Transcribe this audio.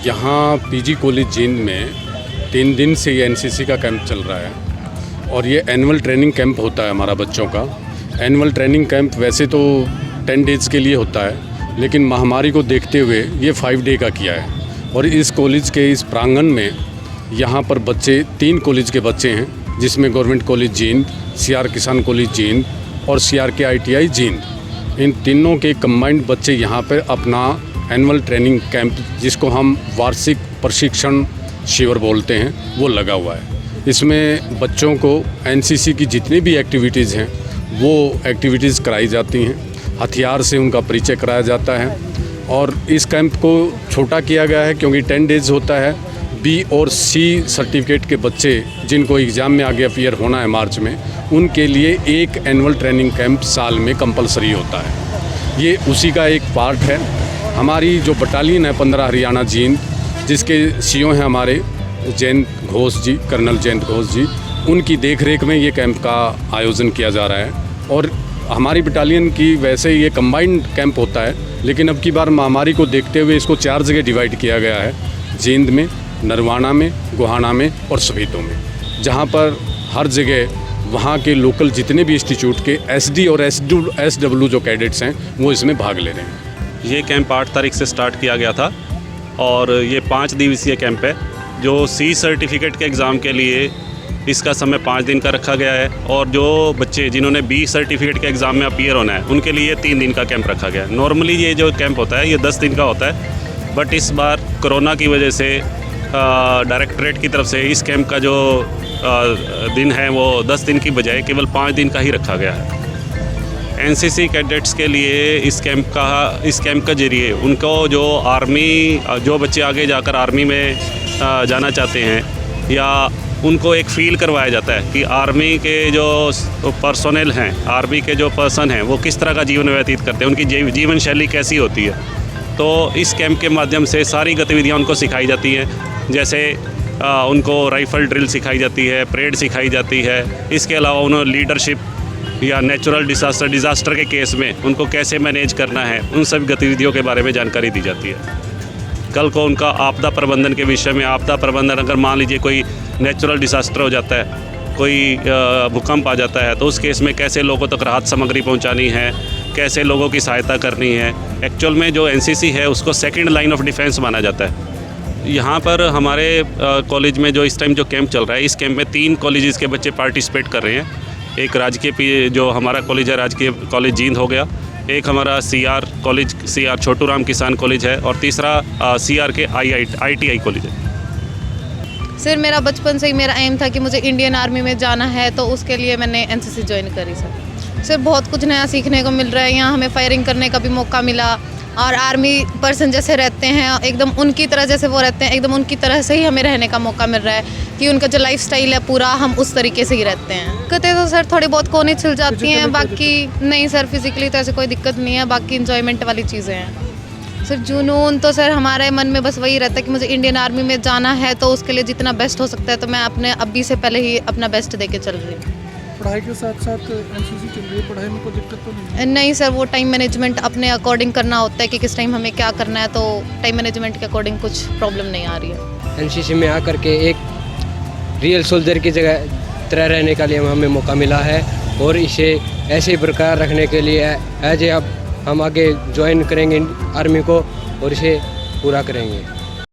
यहाँ PG college Jind में 3 दिन से ये एनसीसी का कैंप चल रहा है और ये एनुअल ट्रेनिंग कैंप होता है हमारा बच्चों का। एनुअल ट्रेनिंग कैंप वैसे तो 10 डेज़ के लिए होता है, लेकिन महामारी को देखते हुए ये 5 डे का किया है। और इस कॉलेज के इस प्रांगण में यहाँ पर बच्चे 3 कॉलेज के बच्चे हैं, जिसमें गवर्नमेंट कॉलेज जींद, सीआर किसान कॉलेज जींद और सीआरके आईटीआई जींद, इन तीनों के कंबाइंड बच्चे यहाँ पर अपना एनुअल ट्रेनिंग कैंप, जिसको हम वार्षिक प्रशिक्षण शिविर बोलते हैं, वो लगा हुआ है। इसमें बच्चों को एनसीसी की जितनी भी एक्टिविटीज़ हैं वो एक्टिविटीज़ कराई जाती हैं, हथियार से उनका परिचय कराया जाता है। और इस कैंप को छोटा किया गया है क्योंकि 10 डेज़ होता है। बी और सी सर्टिफिकेट के बच्चे जिनको एग्ज़ाम में आगे अपीयर होना है मार्च में, उनके लिए एक एनुअल ट्रेनिंग कैंप साल में कंपलसरी होता है। ये उसी का एक पार्ट है। हमारी जो बटालियन है 15 हरियाणा जींद, जिसके सीओ हैं हमारे जयंत घोष जी, कर्नल जयंत घोष जी, उनकी देखरेख में ये कैंप का आयोजन किया जा रहा है। और हमारी बटालियन की वैसे ये कंबाइंड कैंप होता है, लेकिन अब की बार महामारी को देखते हुए इसको 4 जगह डिवाइड किया गया है, जींद में, नरवाना में, गोहाना में और सभीतों में, जहाँ पर हर जगह वहाँ के लोकल जितने भी इंस्टीट्यूट के एसडी और एसडब्ल्यू जो कैडेट्स हैं वो इसमें भाग ले रहे हैं। ये कैंप 8 तारीख से स्टार्ट किया गया था और ये 5 दिवसीय कैंप है। जो सी सर्टिफिकेट के एग्ज़ाम के लिए इसका समय 5 दिन का रखा गया है, और जो बच्चे जिन्होंने बी सर्टिफिकेट के एग्ज़ाम में अपीयर होना है उनके लिए 3 दिन का कैंप रखा गया है। नॉर्मली ये जो कैंप होता है ये 10 दिन का होता है, बट इस बार कोरोना की वजह से डायरेक्टरेट की तरफ से इस कैंप का जो दिन है वो 10 दिन की बजाय केवल 5 दिन का ही रखा गया है। एनसीसी कैडेट्स के लिए इस कैंप का जरिए उनको जो बच्चे आगे जाकर आर्मी में जाना चाहते हैं, या उनको एक फ़ील करवाया जाता है कि आर्मी के जो पर्सोनेल हैं, आर्मी के जो पर्सन हैं, वो किस तरह का जीवन व्यतीत करते हैं, उनकी जीवन शैली कैसी होती है। तो इस कैंप के माध्यम से सारी गतिविधियाँ उनको सिखाई जाती हैं। जैसे उनको राइफ़ल ड्रिल सिखाई जाती है, परेड सिखाई जाती है। इसके अलावा उन्हें लीडरशिप या नेचुरल डिज़ास्टर के केस में उनको कैसे मैनेज करना है, उन सब गतिविधियों के बारे में जानकारी दी जाती है। कल को उनका आपदा प्रबंधन के विषय में, आपदा प्रबंधन, अगर मान लीजिए कोई नेचुरल डिज़ास्टर हो जाता है, कोई भूकंप आ जाता है, तो उस केस में कैसे लोगों तक राहत सामग्री पहुंचानी है, कैसे लोगों की सहायता करनी है। एक्चुअल में जो एनसीसी है उसको सेकंड लाइन ऑफ डिफेंस माना जाता है। यहाँ पर हमारे कॉलेज में जो इस टाइम जो कैंप चल रहा है, इस कैंप में 3 कॉलेजेस के बच्चे पार्टिसिपेट कर रहे हैं। एक राजकीय जो हमारा कॉलेज है, राजकीय कॉलेज जींद हो गया, एक हमारा सीआर छोटू राम किसान कॉलेज है, और तीसरा सीआरके आईटीआई कॉलेज है। सर मेरा बचपन से ही मेरा एम था कि मुझे इंडियन आर्मी में जाना है, तो उसके लिए मैंने एनसीसी ज्वाइन करी। सर बहुत कुछ नया सीखने को मिल रहा है। यहाँ हमें फायरिंग करने का भी मौका मिला, और आर्मी पर्सन जैसे रहते हैं एकदम उनकी तरह, जैसे वो रहते हैं एकदम उनकी तरह से ही हमें रहने का मौका मिल रहा है कि उनका जो लाइफ स्टाइल है पूरा हम उस तरीके से ही रहते हैं। दिक्कतें तो सर थोड़ी बहुत कोने छिल जाती हैं, बाकी नहीं सर, फिजिकली तो ऐसे कोई दिक्कत नहीं है, बाकी इंजॉयमेंट वाली चीज़ें हैं। सर जुनून तो सर हमारे मन में बस वही रहता है कि मुझे इंडियन आर्मी में जाना है, तो उसके लिए जितना बेस्ट हो सकता है तो मैं अपने अभी से पहले ही अपना बेस्ट दे के चल रही हूँ। पढ़ाई के साथ साथ एनसीसी चल रही है, पढ़ाई में कोई दिक्कत तो नहीं है? नहीं सर, वो टाइम मैनेजमेंट अपने अकॉर्डिंग करना होता है कि किस टाइम हमें क्या करना है, तो टाइम मैनेजमेंट के अकॉर्डिंग कुछ प्रॉब्लम नहीं आ रही है। एनसीसी में आकर के एक रियल सोल्जर की तरह रहने का लिए हमें मौका मिला है, और इसे ऐसे ही बरकरार रखने के लिए अब हम आगे ज्वाइन करेंगे आर्मी को और इसे पूरा करेंगे।